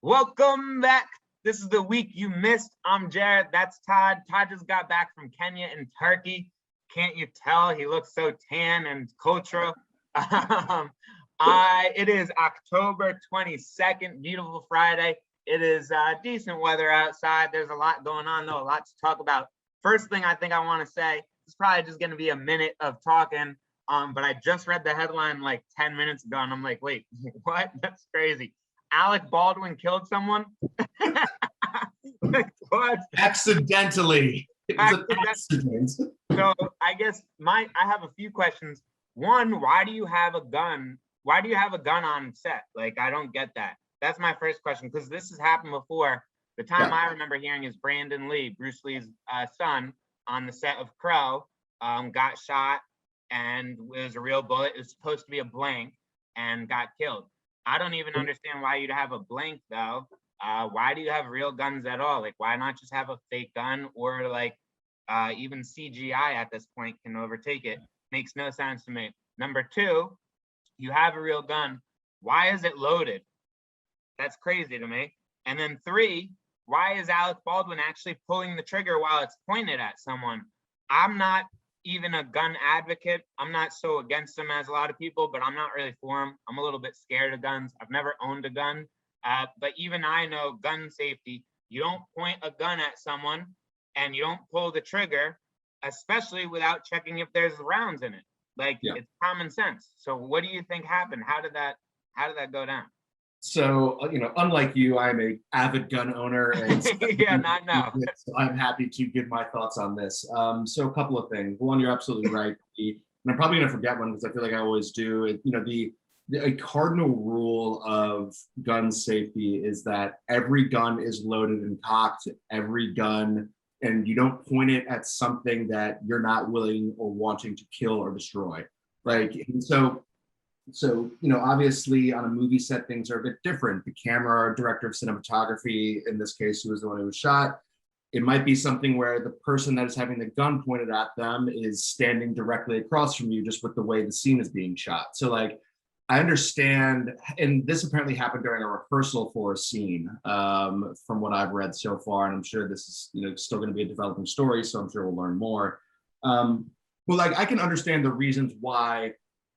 Welcome back. This is the week you missed. I'm Jared. That's Todd. Todd just got back from Kenya and Turkey. Can't you tell? He looks so tan and cultural. It is October 22nd, beautiful Friday. It is decent weather outside. There's a lot going on, though, a lot to talk about. First thing I think I want to say, it's probably just going to be a minute of talking. But I just read the headline like 10 minutes ago, and I'm like, wait, what? That's crazy. Alec Baldwin killed someone? Like, what? Accidentally. It was an accident. So I guess I have a few questions. One, why do you have a gun? Why do you have a gun on set? Like, I don't get that. That's my first question, because this has happened before. The time I remember hearing is Brandon Lee, Bruce Lee's son, on the set of Crow, got shot, and it was a real bullet. It was supposed to be a blank and got killed. I don't even understand why you'd have a blank, though. Why do you have real guns at all? Like, why not just have a fake gun, or like even CGI at this point can overtake it? Makes no sense to me. Number two, you have a real gun. Why is it loaded? That's crazy to me. And then three, why is Alec Baldwin actually pulling the trigger while it's pointed at someone? I'm not even a gun advocate. I'm not so against them as a lot of people, but I'm not really for them. I'm a little bit scared of guns. I've never owned a gun, but even I know gun safety. You don't point a gun at someone and you don't pull the trigger, especially without checking if there's rounds in it. Like, it's common sense. So what do you think happened? How did that go down? So, unlike you, I'm an avid gun owner. And Yeah, not now. So I'm happy to give my thoughts on this. So a couple of things. One, you're absolutely right. And I'm probably going to forget one because I feel like I always do. A cardinal rule of gun safety is that every gun is loaded and cocked. Every gun, and you don't point it at something that you're not willing or wanting to kill or destroy. So, obviously on a movie set, things are a bit different. The camera, director of cinematography, in this case, who was the one who was shot, it might be something where the person that is having the gun pointed at them is standing directly across from you, just with the way the scene is being shot. So like, I understand, and this apparently happened during a rehearsal for a scene, from what I've read so far, and I'm sure this is, still going to be a developing story, so I'm sure we'll learn more. But like, I can understand the reasons why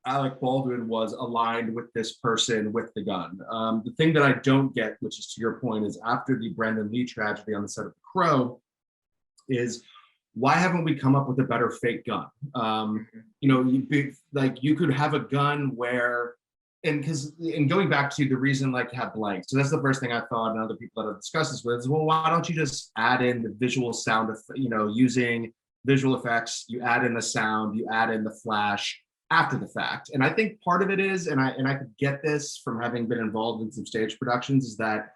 Alec Baldwin was aligned with this person with the gun. The thing that I don't get, which is to your point, is after the Brandon Lee tragedy on the set of The Crow, is why haven't we come up with a better fake gun? You could have a gun where, and going back to the reason like to have blanks. So that's the first thing I thought, and other people that I've discussed this with is, well, why don't you just add in the visual sound of, using visual effects, you add in the sound, you add in the flash after the fact. And I think part of it is, and I could get this from having been involved in some stage productions, is that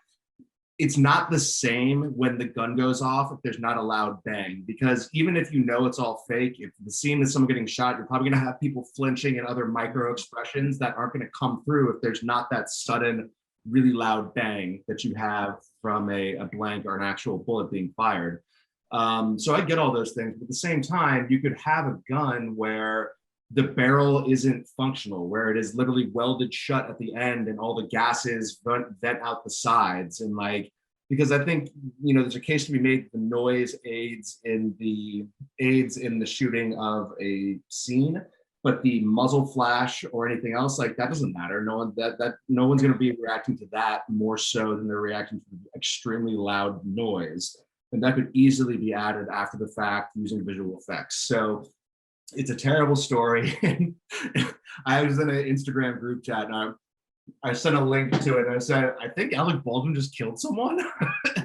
it's not the same when the gun goes off if there's not a loud bang. Because even if it's all fake, if the scene is someone getting shot, you're probably gonna have people flinching and other micro expressions that aren't gonna come through if there's not that sudden, really loud bang that you have from a blank or an actual bullet being fired. So I get all those things, but at the same time, you could have a gun where the barrel isn't functional, where it is literally welded shut at the end and all the gases vent out the sides. And like, because I think, there's a case to be made, the noise aids in the shooting of a scene, but the muzzle flash or anything else, like that doesn't matter. No one's going to be reacting to that more so than they're reacting to the extremely loud noise. And that could easily be added after the fact using visual effects. So it's a terrible story. I was in an Instagram group chat and I sent a link to it and I said, I think Alec Baldwin just killed someone.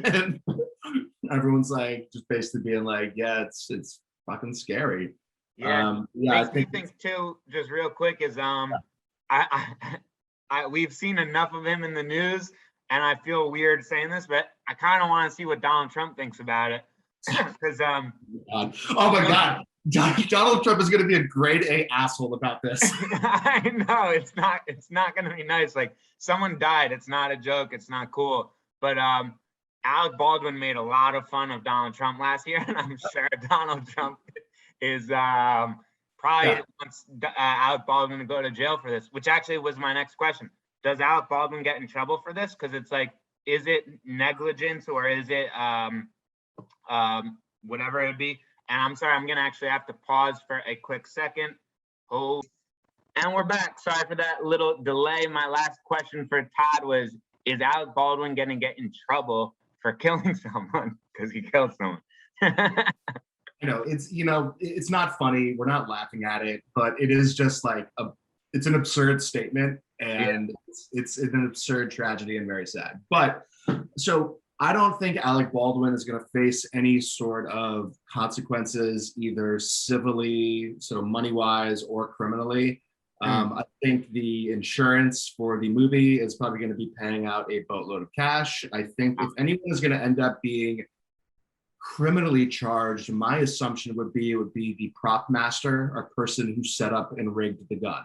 And everyone's like, just basically being like, yeah, it's fucking scary. Yeah. I think too, just real quick, is we've seen enough of him in the news, and I feel weird saying this, but I kind of want to see what Donald Trump thinks about it. Because oh my God. Donald Trump is going to be a grade A asshole about this. I know it's not going to be nice. Like, someone died. It's not a joke. It's not cool. But Alec Baldwin made a lot of fun of Donald Trump last year, and I'm sure Donald Trump is probably wants Alec Baldwin to go to jail for this. Which actually was my next question. Does Alec Baldwin get in trouble for this? Because it's like, is it negligence or is it whatever it be? And I'm sorry, I'm gonna actually have to pause for a quick second. Hold. And we're back. Sorry for that little delay. My last question for Todd was, is Alec Baldwin gonna get in trouble for killing someone because he killed someone? It's not funny. We're not laughing at it, but it is just like it's an absurd statement, and it's an absurd tragedy and very sad. But so I don't think Alec Baldwin is going to face any sort of consequences, either civilly, so money wise, or criminally. I think the insurance for the movie is probably going to be paying out a boatload of cash. I think if anyone is going to end up being criminally charged, my assumption would be the prop master or person who set up and rigged the gun,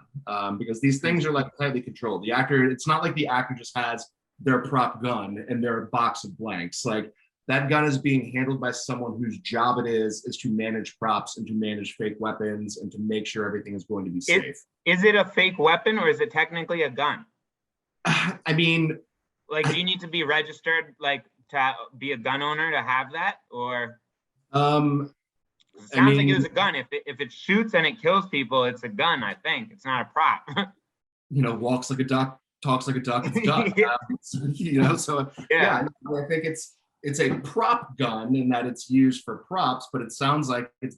because these things are like tightly controlled. The actor, it's not like the actor just has their prop gun and their box of blanks. Like, that gun is being handled by someone whose job it is to manage props and to manage fake weapons and to make sure everything is going to be safe. Is it a fake weapon or is it technically a gun? I mean, like, do you need to be registered, like, to be a gun owner to have that? Or it sounds like it was a gun. If it shoots and it kills people, it's a gun. I think it's not a prop. Walks like a duck, talks like a duck. It's a duck. So I think it's a prop gun in that it's used for props, but it sounds like it's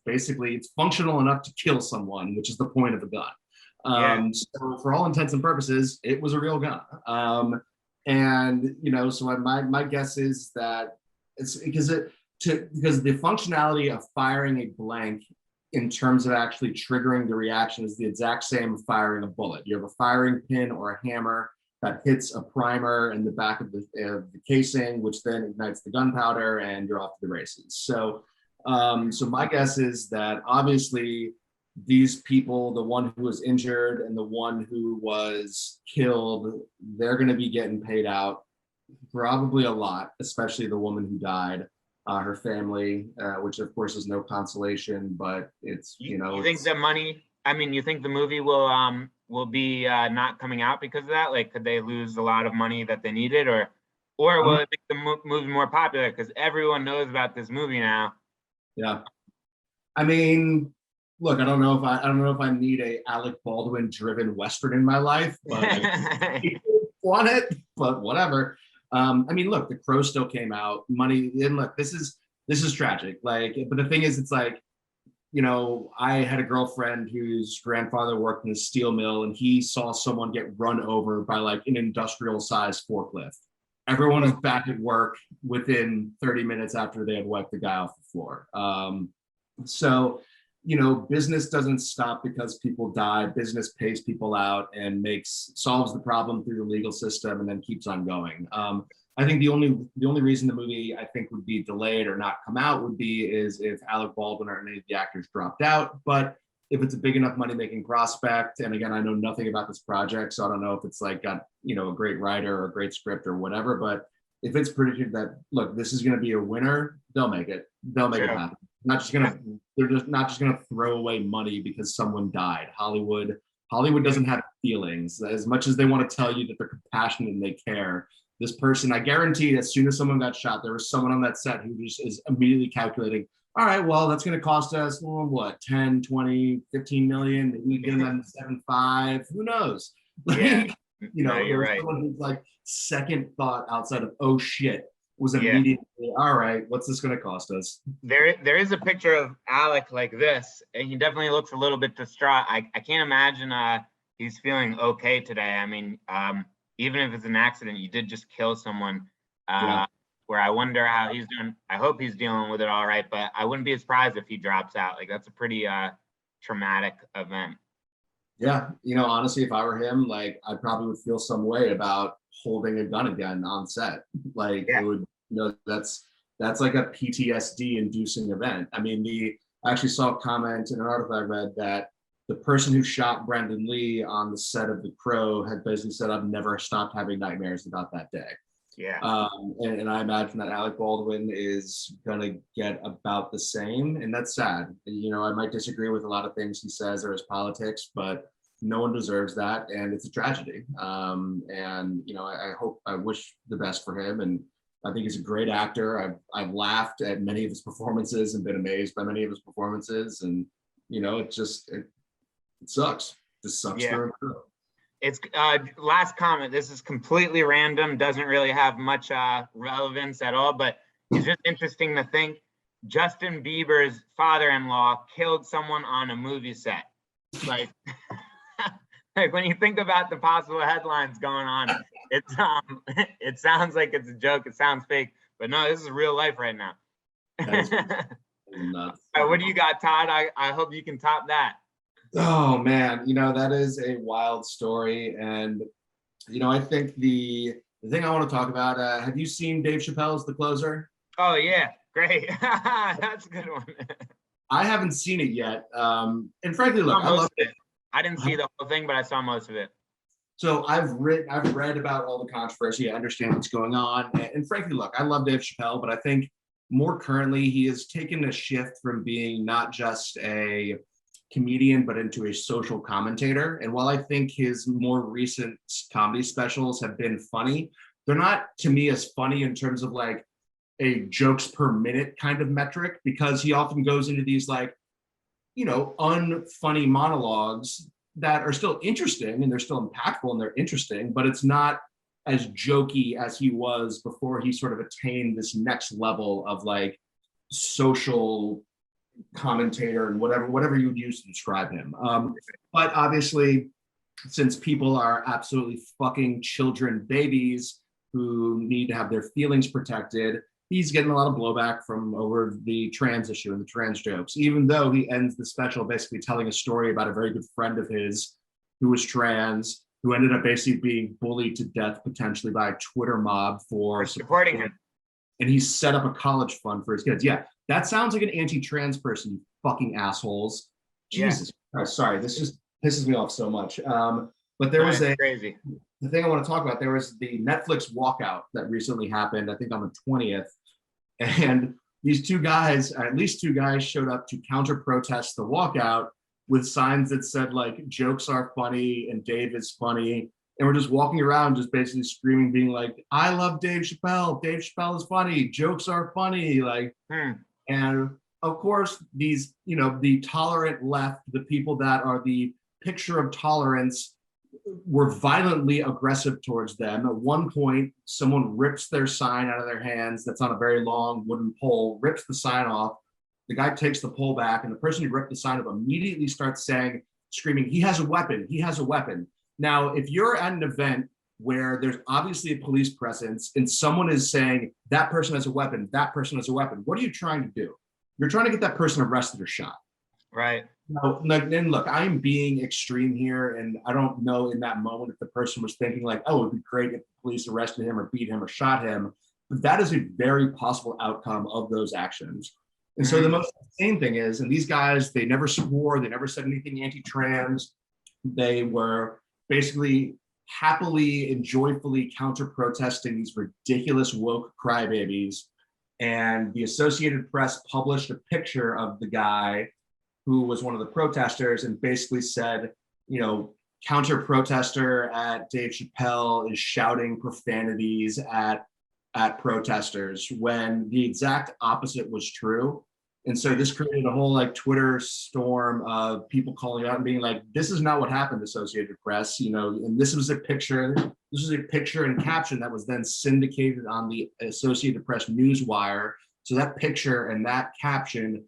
functional enough to kill someone, which is the point of a gun. So for all intents and purposes, it was a real gun. So my guess is that it's because the functionality of firing a blank in terms of actually triggering the reaction is the exact same of firing a bullet. You have a firing pin or a hammer that hits a primer in the back of the casing, which then ignites the gunpowder, and you're off to the races. So my guess is that obviously these people, the one who was injured and the one who was killed, they're going to be getting paid out probably a lot, especially the woman who died, her family, which of course is no consolation, but it's, you think the money, you think the movie will be not coming out because of that? Like, could they lose a lot of money that they needed, or will it make the movie more popular because everyone knows about this movie now? Yeah. Look, I don't know if I need a Alec Baldwin driven Western in my life, but I want it, but whatever. Look, The Crow still came out. Money, and look, this is tragic. Like, but the thing is, it's like, I had a girlfriend whose grandfather worked in a steel mill, and he saw someone get run over by like an industrial sized forklift. Everyone was back at work within 30 minutes after they had wiped the guy off the floor. Business doesn't stop because people die. Business pays people out and solves the problem through the legal system and then keeps on going. I think the only reason the movie, I think, would be delayed or not come out is if Alec Baldwin or any of the actors dropped out. But if it's a big enough money-making prospect, and again, I know nothing about this project, so I don't know if it's like got a great writer or a great script or whatever. But if it's predicted that, look, this is going to be a winner, they'll make it. They'll make it happen. They're just not just gonna throw away money because someone died. Hollywood doesn't have feelings. As much as they want to tell you that they're compassionate and they care, this person, I guarantee, as soon as someone got shot, there was someone on that set who just is immediately calculating, all right, well, that's going to cost us, 10, 20, 15 million, maybe get them 7.5, who knows? Yeah. You're right. Someone who's like second thought outside of, oh shit, was immediately, all right, what's this going to cost us? There is a picture of Alec like this, and he definitely looks a little bit distraught. I can't imagine he's feeling okay today. Even if it's an accident, you did just kill someone. Where I wonder how he's doing. I hope he's dealing with it all right, but I wouldn't be surprised if he drops out. Like, that's a pretty traumatic event. Yeah, honestly, if I were him, like, I probably would feel some way about holding a gun again on set. Like, it would, that's like a PTSD inducing event. I actually saw a comment in an article I read that the person who shot Brandon Lee on the set of The Crow had basically said, I've never stopped having nightmares about that day. Yeah. And I imagine that Alec Baldwin is going to get about the same. And that's sad. I might disagree with a lot of things he says or his politics, but No one deserves that, and it's a tragedy. And you know, I wish the best for him, and I think he's a great actor. I've laughed at many of his performances and been amazed by many of his performances, and you know, it sucks. It just sucks through and through. It's last comment. This is completely random, doesn't really have much relevance at all, but it's just interesting to think Justin Bieber's father-in-law killed someone on a movie set. Like, like when you think about the possible headlines going on, it's it sounds like it's a joke. It sounds fake, but no, this is real life right now. Nuts. What do you got, Todd? I hope you can top that. Oh man, you know, that is a wild story. And you know, I think the thing I want to talk about, have you seen Dave Chappelle's The Closer? Oh yeah, great. That's a good one. I haven't seen it yet. And frankly, look, I love it. I didn't see the whole thing, but I saw most of it. So I've read about all the controversy. I understand what's going on. And frankly, look, I love Dave Chappelle, but I think more currently he has taken a shift from being not just a comedian, but into a social commentator. And while I think his more recent comedy specials have been funny, they're not, to me, as funny in terms of like a jokes per minute kind of metric, because he often goes into these like, you know, unfunny monologues that are still interesting and they're still impactful and they're interesting, but it's not as jokey as he was before he sort of attained this next level of like social commentator and whatever you would use to describe him. But obviously, since people are absolutely fucking children babies who need to have their feelings protected, he's getting a lot of blowback from over the trans issue and the trans jokes, even though he ends the special basically telling a story about a very good friend of his who was trans, who ended up basically being bullied to death potentially by a Twitter mob for supporting him. And he set up a college fund for his kids. Yeah, that sounds like an anti-trans person, you fucking assholes. Jesus Christ, sorry, this just pisses me off so much. But there was crazy. The thing I want to talk about, there was the Netflix walkout that recently happened, I think on the 20th. And these two guys, at least two guys, showed up to counter protest the walkout with signs that said like, jokes are funny and Dave is funny. And we're just walking around just basically screaming, being like, I love Dave Chappelle. Dave Chappelle is funny. Jokes are funny. Like, and of course, these, you know, the tolerant left, the people that are the picture of tolerance, were violently aggressive towards them. At one point, someone rips their sign out of their hands that's on a very long wooden pole, rips the sign off. The guy takes the pole back, and the person who ripped the sign off immediately starts screaming, he has a weapon, he has a weapon. Now, if you're at an event where there's obviously a police presence and someone is saying, that person has a weapon, that person has a weapon, what are you trying to do? You're trying to get that person arrested or shot. Right. No, and look, I'm being extreme here, and I don't know in that moment if the person was thinking like, oh, it'd be great if the police arrested him or beat him or shot him. But that is a very possible outcome of those actions. And so the most insane thing is, and these guys, they never swore, they never said anything anti-trans. They were basically happily and joyfully counter-protesting these ridiculous woke crybabies. And the Associated Press published a picture of the guy who was one of the protesters and basically said, you know, counter protester at Dave Chappelle is shouting profanities at protesters, when the exact opposite was true. And so this created a whole like Twitter storm of people calling out and being like, this is not what happened, Associated Press, you know, and this was a picture and caption that was then syndicated on the Associated Press newswire. So that picture and that caption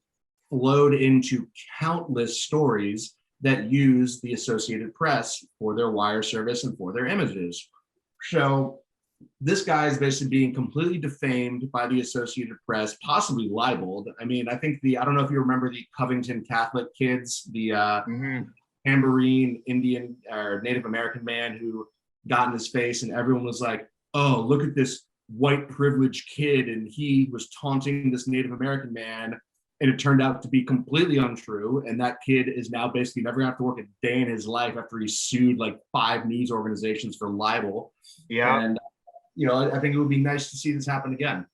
flowed into countless stories that use the Associated Press for their wire service and for their images. So this guy is basically being completely defamed by the Associated Press, possibly libeled. I mean, I think I don't know if you remember the Covington Catholic kids, the Tambourine Indian or Native American man who got in his face, and everyone was like, oh, look at this white privileged kid, and he was taunting this Native American man. And it turned out to be completely untrue. And that kid is now basically never gonna have to work a day in his life after he sued like 5 news organizations for libel. Yeah. And, you know, I think it would be nice to see this happen again.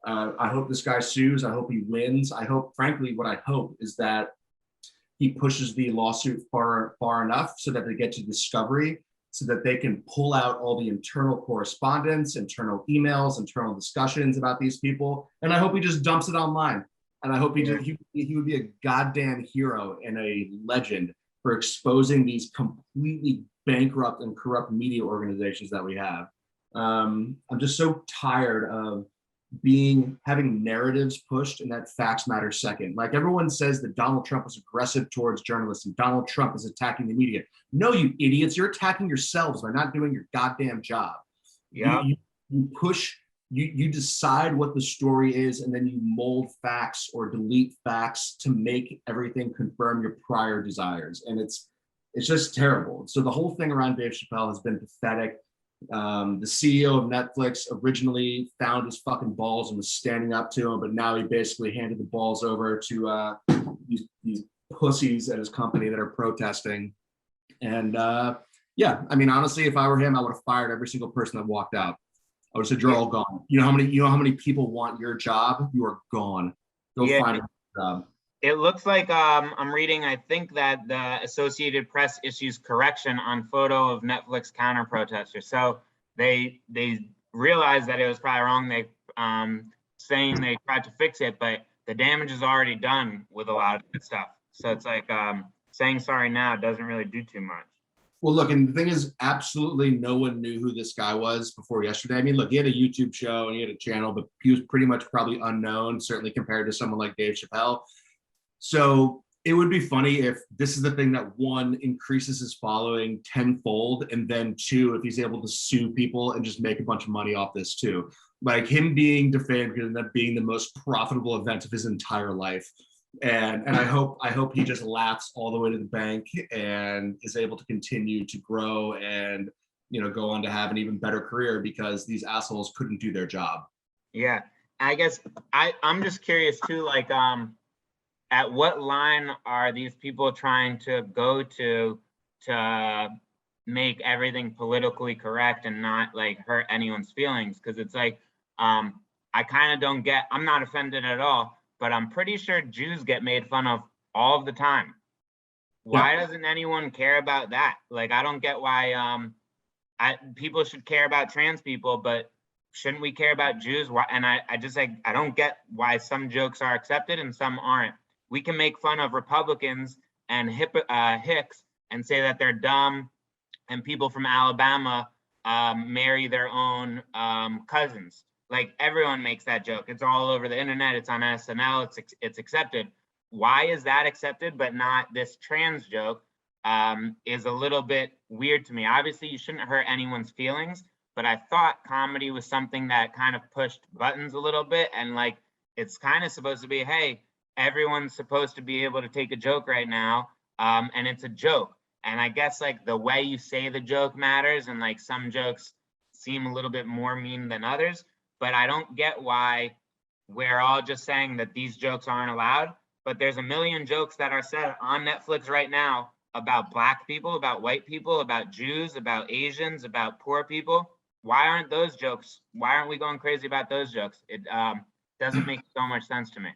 I hope this guy sues. I hope he wins. I hope, frankly, what I hope is that he pushes the lawsuit far enough so that they get to discovery, so that they can pull out all the internal correspondence, internal emails, internal discussions about these people. And I hope he just dumps it online. And I hope he would be a goddamn hero and a legend for exposing these completely bankrupt and corrupt media organizations that we have. I'm just so tired of having narratives pushed and that facts matter second. Like everyone says that Donald Trump was aggressive towards journalists and Donald Trump is attacking the media. No, you idiots, you're attacking yourselves by not doing your goddamn job. Yeah. You push, you decide what the story is, and then you mold facts or delete facts to make everything confirm your prior desires. And it's just terrible. So the whole thing around Dave Chappelle has been pathetic. The CEO of Netflix originally found his fucking balls and was standing up to him, but now he basically handed the balls over to these pussies at his company that are protesting. And yeah, I mean, honestly, if I were him, I would have fired every single person that walked out. I would have said, "You're all gone." You know how many people want your job? You are gone. Go find a job. It looks like I'm reading, I think that the Associated Press issues correction on photo of Netflix counter protesters. So they realized that it was probably wrong. They saying they tried to fix it, but the damage is already done with a lot of good stuff. So it's like saying sorry now doesn't really do too much. Well, look, and the thing is, absolutely no one knew who this guy was before yesterday. I mean, look, he had a YouTube show and he had a channel, but he was pretty much probably unknown, certainly compared to someone like Dave Chappelle. So it would be funny if this is the thing that one, increases his following tenfold, and then two, if he's able to sue people and just make a bunch of money off this too. Like him being defamed could end up being the most profitable event of his entire life. And I hope he just laughs all the way to the bank and is able to continue to grow and, you know, go on to have an even better career because these assholes couldn't do their job. Yeah, I guess I'm just curious too, like at what line are these people trying to go to make everything politically correct and not like hurt anyone's feelings? Because it's like I kind of don't get, I'm not offended at all, but I'm pretty sure Jews get made fun of all the time. Why doesn't anyone care about that? Like, I don't get why people should care about trans people, but shouldn't we care about Jews? Why? And I just like, I don't get why some jokes are accepted and some aren't. We can make fun of Republicans and hicks and say that they're dumb, and people from Alabama marry their own cousins. Like everyone makes that joke. It's all over the internet. It's on SNL. It's accepted. Why is that accepted, but not this trans joke? Is a little bit weird to me. Obviously, you shouldn't hurt anyone's feelings, but I thought comedy was something that kind of pushed buttons a little bit, and like it's kind of supposed to be, hey, everyone's supposed to be able to take a joke right now, and it's a joke. And I guess like the way you say the joke matters, and like some jokes seem a little bit more mean than others. But I don't get why we're all just saying that these jokes aren't allowed. But there's a million jokes that are said on Netflix right now about Black people, about white people, about Jews, about Asians, about poor people. Why aren't those jokes? Why aren't we going crazy about those jokes? It doesn't make so much sense to me.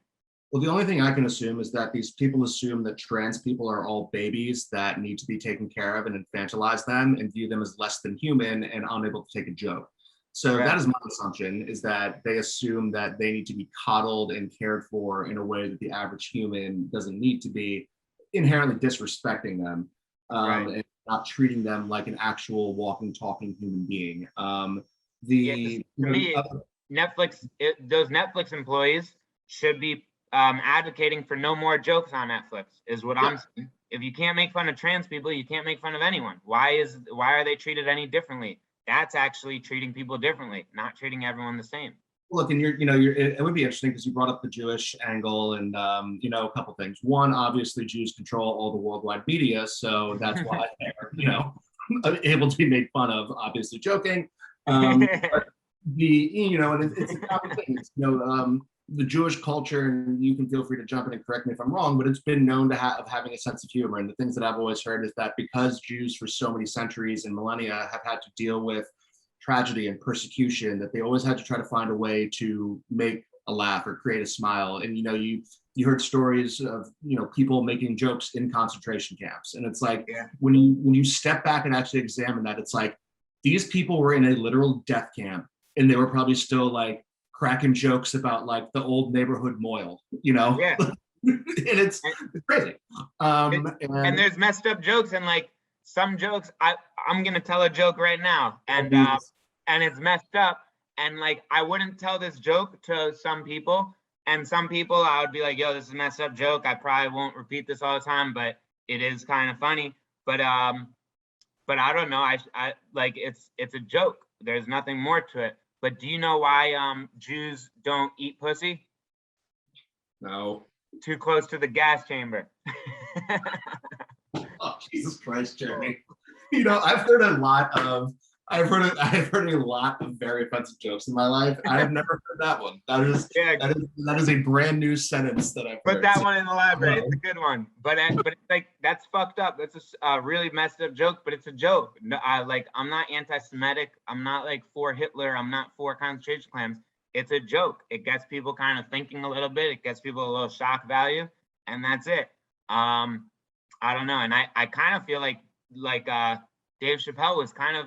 Well, the only thing I can assume is that these people assume that trans people are all babies that need to be taken care of and infantilize them and view them as less than human and unable to take a joke. So that is my assumption, is that they assume that they need to be coddled and cared for in a way that the average human doesn't need to be, inherently disrespecting them and not treating them like an actual walking, talking human being. Netflix, those Netflix employees should be advocating for no more jokes on Netflix, is what I'm saying. If you can't make fun of trans people, you can't make fun of anyone. Why are they treated any differently? That's actually treating people differently, not treating everyone the same. Look, and it would be interesting because you brought up the Jewish angle and, a couple things. One, obviously Jews control all the worldwide media. So that's why they're, able to be made fun of, obviously joking. But and it's a common thing. The Jewish culture, and you can feel free to jump in and correct me if I'm wrong, but it's been known to have having a sense of humor. And the things that I've always heard is that because Jews for so many centuries and millennia have had to deal with tragedy and persecution, that they always had to try to find a way to make a laugh or create a smile. And you you heard stories of, people making jokes in concentration camps. And it's like, Yeah. when you step back and actually examine that, it's like, these people were in a literal death camp and they were probably still like cracking jokes about like the old neighborhood moil, Yeah. and it's crazy. And there's messed up jokes, and like some jokes, I'm gonna tell a joke right now, and it's messed up, and like I wouldn't tell this joke to some people, and some people I would be like, yo, this is a messed up joke. I probably won't repeat this all the time, but it is kind of funny. But I don't know. I like it's a joke. There's nothing more to it. But do you know why Jews don't eat pussy? No. Too close to the gas chamber. Oh, Jesus Christ, Jeremy. I've heard a lot of very offensive jokes in my life. I have never heard that one. That is a brand new sentence that I've heard. Put that one in the library. It's a good one. But it's like, that's fucked up. That's a really messed up joke, but it's a joke. No, I'm not anti-Semitic. I'm not like for Hitler. I'm not for concentration camps. It's a joke. It gets people kind of thinking a little bit. It gets people a little shock value, and that's it. I don't know. And I kind of feel like Dave Chappelle was kind of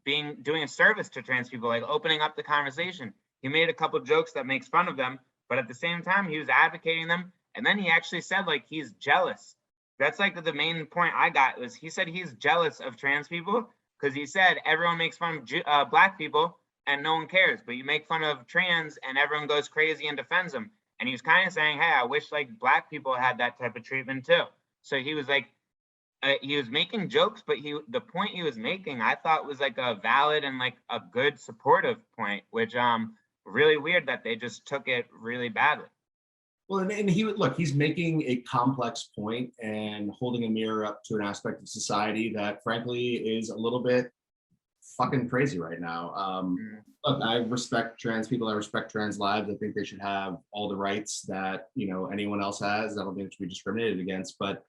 doing a service to trans people, like opening up the conversation. He made a couple jokes that makes fun of them, but at the same time, he was advocating them. And then he actually said like he's jealous. That's like the main point I got was he said he's jealous of trans people because he said everyone makes fun of Black people and no one cares, but you make fun of trans and everyone goes crazy and defends them. And he was kind of saying, hey, I wish like Black people had that type of treatment too. So he was like, he was making jokes, but the point he was making, I thought was like a valid and like a good supportive point, which really weird that they just took it really badly. Well, and he's making a complex point and holding a mirror up to an aspect of society that frankly is a little bit fucking crazy right now. Look, I respect trans people. I respect trans lives. I think they should have all the rights that anyone else has. I don't think it should be discriminated against. But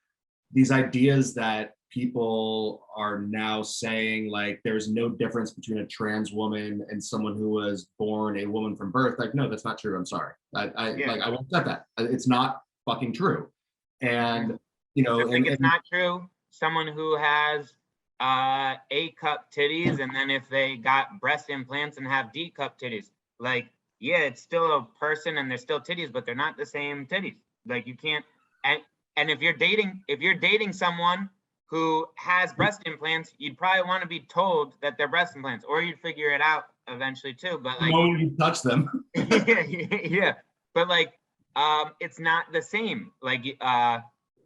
these ideas that people are now saying, like there's no difference between a trans woman and someone who was born a woman from birth, like no, that's not true. I'm sorry. I won't accept that. It's not fucking true. And I think it's not true. Someone who has A cup titties, and then if they got breast implants and have D cup titties, like yeah, it's still a person and they're still titties, but they're not the same titties. Like you can't. And if you're dating someone who has breast implants, you'd probably want to be told that they're breast implants, or you'd figure it out eventually too. But like, when you touch them, yeah. But like, it's not the same. Like,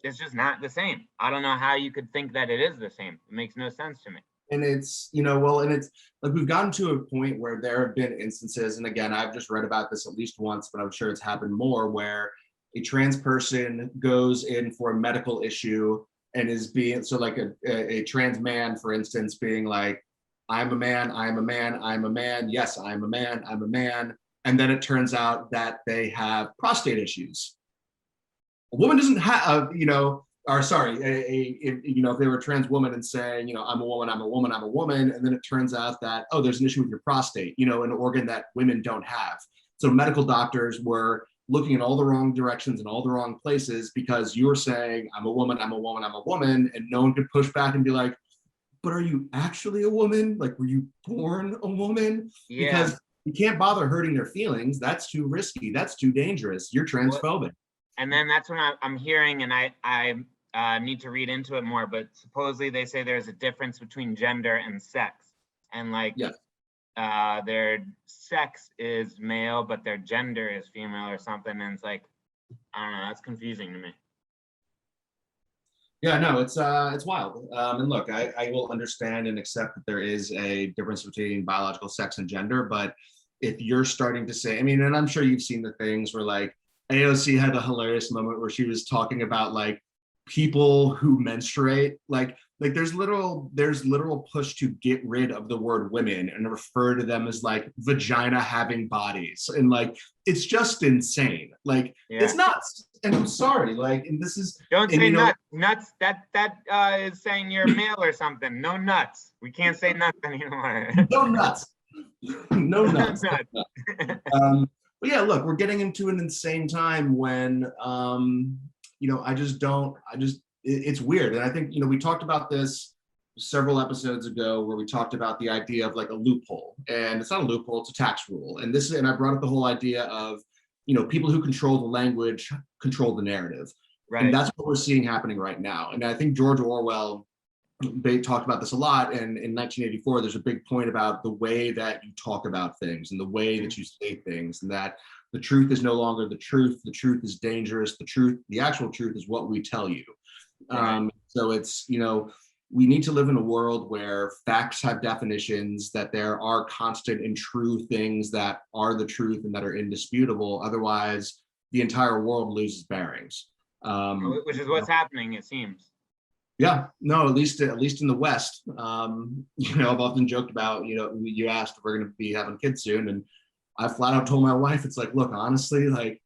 it's just not the same. I don't know how you could think that it is the same. It makes no sense to me. And it's, and it's like we've gotten to a point where there have been instances, and again, I've just read about this at least once, but I'm sure it's happened more, where a trans person goes in for a medical issue and is being, so like a trans man, for instance, being like, I'm a man, I'm a man, I'm a man, yes, I'm a man, I'm a man. And then it turns out that they have prostate issues. A woman doesn't have, if they were a trans woman and saying, I'm a woman, I'm a woman, I'm a woman, and then it turns out that, oh, there's an issue with your prostate, an organ that women don't have. So medical doctors were looking in all the wrong directions and all the wrong places because you were saying, I'm a woman, I'm a woman, I'm a woman, and no one could push back and be like, but are you actually a woman? Like, were you born a woman? Yeah. Because you can't bother hurting their feelings. That's too risky. That's too dangerous. You're transphobic. And then that's when I'm hearing, and I need to read into it more, but supposedly they say there's a difference between gender and sex. And like, yes. Their sex is male, but their gender is female or something. And it's like, I don't know, that's confusing to me. Yeah, no, it's wild. And look, I will understand and accept that there is a difference between biological sex and gender, but if you're starting to say, and I'm sure you've seen the things where like AOC had a hilarious moment where she was talking about like people who menstruate, like there's literal push to get rid of the word women and refer to them as like vagina having bodies, and like it's just insane. Like it's nuts. And I'm sorry, like, and this is don't say nuts. That is saying you're male or something. No nuts. We can't say nuts anymore. No nuts. No nuts. But yeah, look, we're getting into an insane time when, it's weird. And I think, we talked about this several episodes ago where we talked about the idea of like a loophole, and it's not a loophole, it's a tax rule. And I brought up the whole idea of, people who control the language control the narrative. Right. And that's what we're seeing happening right now. And I think George Orwell, they talked about this a lot. And in 1984, there's a big point about the way that you talk about things and the way that you say things, and that the truth is no longer the truth. The truth is dangerous. The actual truth is what we tell you. Right. So it's, we need to live in a world where facts have definitions, that there are constant and true things that are the truth and that are indisputable. Otherwise, the entire world loses bearings. Which is what's happening, it seems. Yeah, no, at least in the West. I've often joked about, you asked if we're going to be having kids soon, and I flat out told my wife, it's like, look, honestly, like,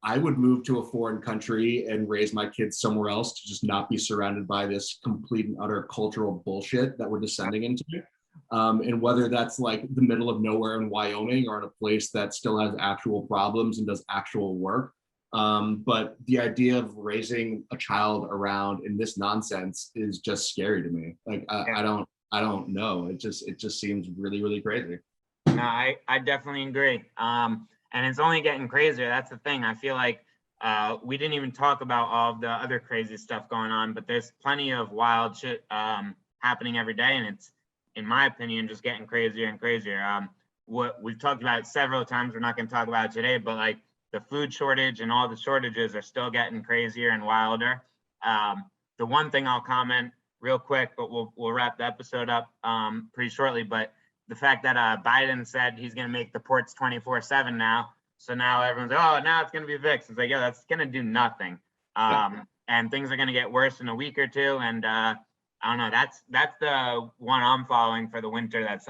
I would move to a foreign country and raise my kids somewhere else to just not be surrounded by this complete and utter cultural bullshit that we're descending into. And whether that's like the middle of nowhere in Wyoming or in a place that still has actual problems and does actual work. But the idea of raising a child around in this nonsense is just scary to me. Like, I don't know. It just seems really, really crazy. No, I definitely agree. And it's only getting crazier. That's the thing. I feel like we didn't even talk about all of the other crazy stuff going on, but there's plenty of wild shit happening every day, and it's, in my opinion, just getting crazier and crazier. What we've talked about several times, we're not going to talk about it today, but like the food shortage and all the shortages are still getting crazier and wilder. The one thing I'll comment real quick, but we'll wrap the episode up pretty shortly, but the fact that Biden said he's going to make the ports 24/7 now. So now everyone's like, oh, now it's going to be fixed. It's like, yeah, that's going to do nothing. And things are going to get worse in a week or two. And I don't know, that's the one I'm following for the winter. That's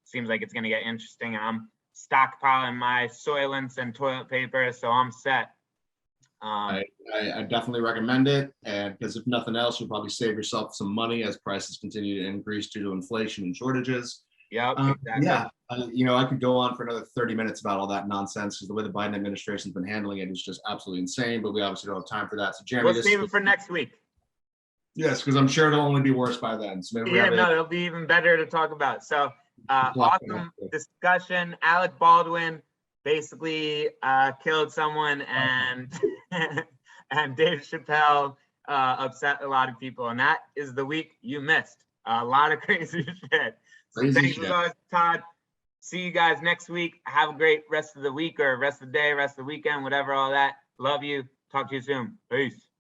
seems like it's going to get interesting. And I'm stockpiling my Soylents and toilet paper, so I'm set. I definitely recommend it, and because if nothing else, you'll probably save yourself some money as prices continue to increase due to inflation and shortages. Yep, exactly. Yeah, I could go on for another 30 minutes about all that nonsense, because the way the Biden administration's been handling it is just absolutely insane, but we obviously don't have time for that. So Jeremy, we'll save it for next week. Yes, because I'm sure it'll only be worse by then. So maybe it'll be even better to talk about. So awesome discussion. Alec Baldwin basically killed someone, and and Dave Chappelle upset a lot of people, and that is the week you missed. A lot of crazy shit. So thanks as always, Todd. See you guys next week. Have a great rest of the week, or rest of the day, rest of the weekend, whatever, all that. Love you. Talk to you soon. Peace.